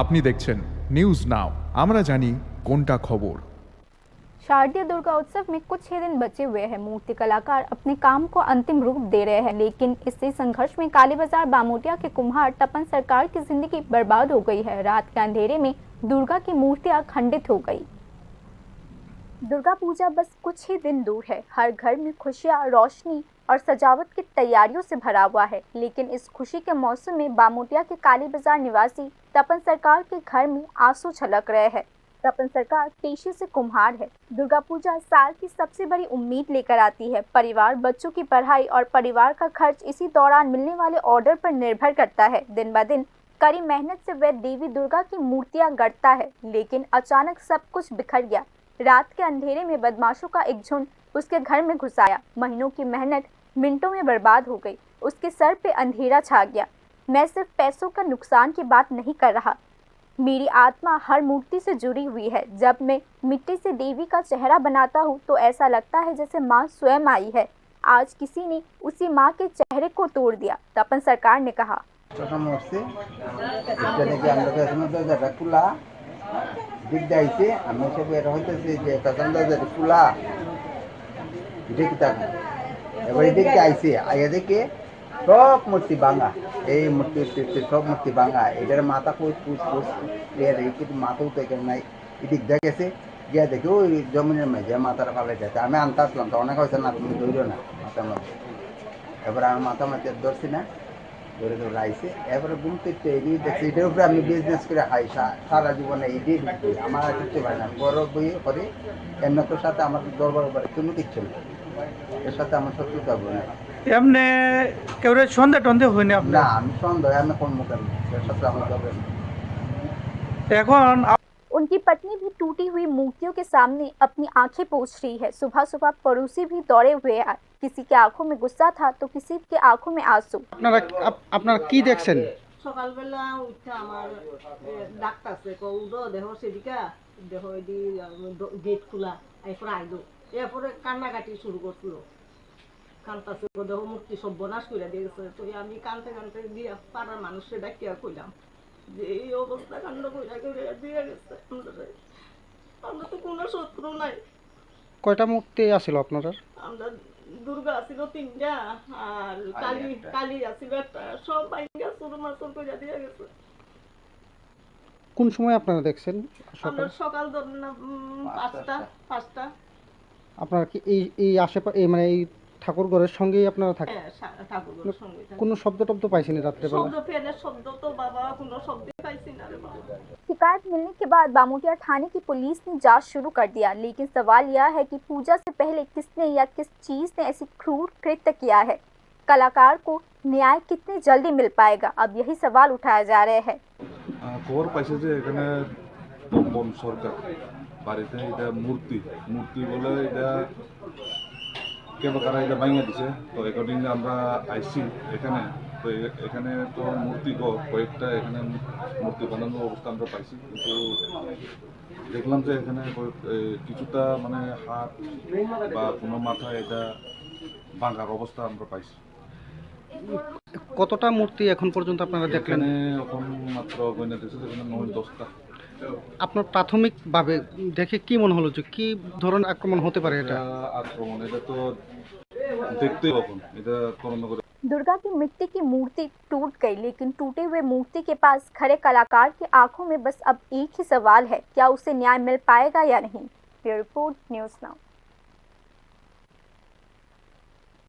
আপনি দেখছেন news now আমরা জানি কোনটা খবর। शारदीय दुर्गा उत्सव में कुछ ही दिन बचे हुए हैं। मूर्ति कलाकार अपने काम को अंतिम रूप दे रहे हैं, लेकिन इसी संघर्ष में काली बाजार बामोटिया के कुम्हार तपन सरकार की जिंदगी बर्बाद हो गई है। रात के अंधेरे में दुर्गा की मूर्तियां खंडित हो गई। दुर्गा पूजा बस कुछ ही दिन दूर है। हर घर में खुशियां, रोशनी और सजावट की तैयारियों से भरा हुआ है, लेकिन इस खुशी के मौसम में बामोटिया के काली बाजार निवासी तपन सरकार के घर में आंसू छलक रहे हैं। तपन सरकार पेशे से कुम्हार है। दुर्गा पूजा साल की सबसे बड़ी उम्मीद लेकर आती है। परिवार, बच्चों की पढ़ाई और परिवार का खर्च इसी दौरान मिलने वाले ऑर्डर पर निर्भर करता है। दिन ब दिन कड़ी मेहनत से वह देवी दुर्गा की मूर्तियां गढ़ता है, लेकिन अचानक सब कुछ बिखर गया। रात के अंधेरे में बदमाशों का एक झुंड उसके घर में घुस आया। महीनों की मेहनत मिनटों में बर्बाद हो गई। उसके सर पे अंधेरा छा गया। मैं सिर्फ पैसों का नुकसान की बात नहीं कर रहा, मेरी आत्मा हर मूर्ति से जुड़ी हुई है। जब मैं मिट्टी से देवी का चेहरा बनाता हूँ तो ऐसा लगता है जैसे माँ स्वयं आई है। आज किसी ने उसी माँ के चेहरे को तोड़ दिया, तपन सरकार ने कहा। সব মূর্তি ভাঙা, এই মূর্তি সব মূর্তি ভাঙা। এটার মাথা মাথাও তো এখানে নাই। এদিক দেখেছে গিয়া দেখে ওই জমিনের মাঝে মাথাটা পালে যাচ্ছে। আমি আনতে আসলাম তো অনেক হয়েছে না, তুমি ধরো না মাথার মধ্যে। এবার আমার মাথা মাঝে ধরছি না, ধরে ধরে আইসে। এবারে ঘুমতে এগিয়ে দেখছি এটার উপরে আমি বিজনেস করে খাই সারা জীবনে। এটাই ঢুকবে আমার আর কিচ্ছু পারি না। আমি বড় বই করি, এমনি তোর সাথে আমার দরবার কোনো কিচ্ছু নেই। এর সাথে আমার শত্রুতা হবে না। এমনি কেউ সন্দেহ টন্দেহ হয়নি আপনার? না, আমি সন্দেহ আমি কোন মুখে এর সাথে আমার দরবার নেই। এখন उनकी पत्नी भी टूटी हुई मूर्तियों के सामने अपनी आंखें पोंछ रही है। सुबह सुबह पड़ोसी भी दौड़े हुए आए। किसी के आंखों में गुस्सा था तो किसी के आंखों में आंसू। আপনারা কি দেখছেন? সকালবেলা উঠে আমার ডাক্তারছে উদো দেহ সেদিকা দেহ গেট খোলা এরপরে আইলো। এরপরে কান্নাকাটি শুরু করছিল। কান্তাছে দেহ মূর্তি সব বনাশ করে দিয়েছে। তো আমি কানতে কানতে দিয়ে পাড়ার মানুষের ডাকিয়া কইলাম যে এই অবস্থা কাণ্ড কইরা করে দিয়ে গেছে। আমরা তো কোনো শত্রু নাই। কয়টা মূর্তি আছিল আপনাদের? আমরা দুর্গা ছিল 3টা আর কালী ছিল একটা। সব ভাঙা চুরমাচুর করে দিয়ে গেছে। কোন সময় আপনারা দেখছেন? আমরা সকাল ধরুন 5টা। আপনারা কি এই আশেপাশে মানে এই ঠাকুর ঘরের সঙ্গেই আপনারা থাকেন? হ্যাঁ, ঠাকুর ঘরের সঙ্গে। কোনো শব্দ টব্দ পাইছেন রাত্রেবেলা? শব্দ ফেনের শব্দ তো বাবা কোনো শব্দ পাইছি না রে বাবা। शिकायत मिलने के बाद बामोटिया थाने की पुलिस ने जांच शुरू कर दिया, लेकिन सवाल यह है कि पूजा से पहले किसने या किस चीज ने ऐसी क्रूर कृत्य किया है। कलाकार को न्याय कितनी जल्दी मिल पाएगा, अब यही सवाल उठाए जा रहे हैं। খবর পাইছে যে এখানে তপন সরকার বাড়িতে এটা মূর্তি বলে এটা কেন তারা এটা ভাঙিয়ে দিছে। তো অ্যাকর্ডিংলি আমরা আইসি এখানে। তো এখানে তো মূর্তি কয়েকটা এখানে মূর্তি বানানোর অবস্থা আমরা পাইছি, কিন্তু দেখলাম যে এখানে কিছুটা মানে হাত বা কোনো মাথা এটা ভাঙার অবস্থা আমরা পাইছি। কতটা মূর্তি এখন পর্যন্ত আপনারা দেখলেন? এখন মাত্র গয়না দিয়েছে এখানে 9-10টা। আপনার প্রাথমিকভাবে দেখে কি মনে হলো যে কি ধরনের আক্রমণ হতে পারে? এটা আক্রমণ এটা তো দেখতে কখন এটা তদন্ত করে। दुर्गा की मिट्टी की मूर्ति टूट गई, लेकिन टूटे हुए मूर्ति के पास खड़े कलाकार की आंखों में बस अब एक ही सवाल है, क्या उसे न्याय मिल पाएगा या नहीं। Bureau report, news now.